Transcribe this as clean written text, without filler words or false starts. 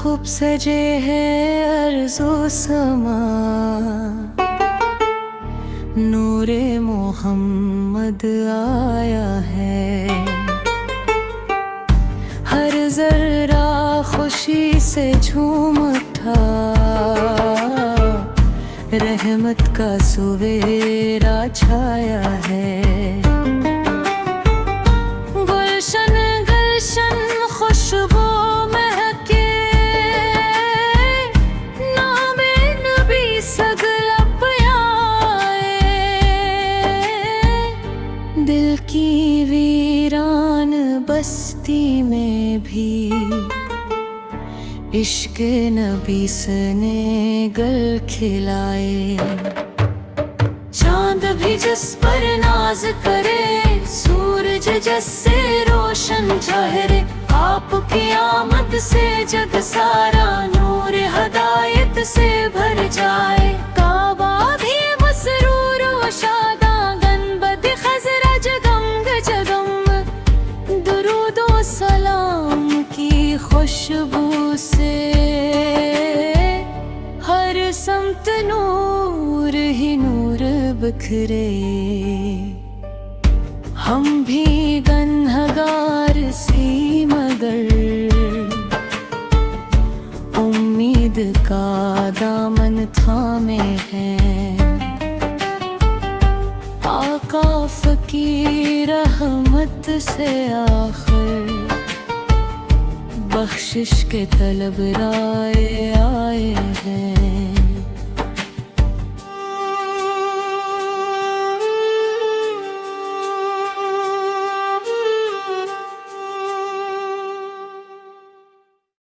खूब सजे है अर्ज़ो समा, नूरे मोहम्मद आया है। हर जर्रा खुशी से झूम उठा, रहमत का सवेरा छाया है। गुलशन गुलशन खुशबू महके, नामे नबी सगलब आए। दिल की वीरान बस्ती में भी इश्क नबी सने गल खिलाए। चांद भी जिस पर नाज करे, सूरज जैसे रोशन चेहरे। आपकी आमद से जग सारा नूर हदायत से भर जाए। काबा भी मसरूर व शादा, गनबद खजरज गंग जगम। दुरूद व सलाम की खुशबू से हर समत नूर ही नूर बिखरे। हम भी गन्हगार सी मगर उम्मीद का दामन थामे हैं। आका फकीर रहमत से आखिर बख्शिश के तलब राय आए।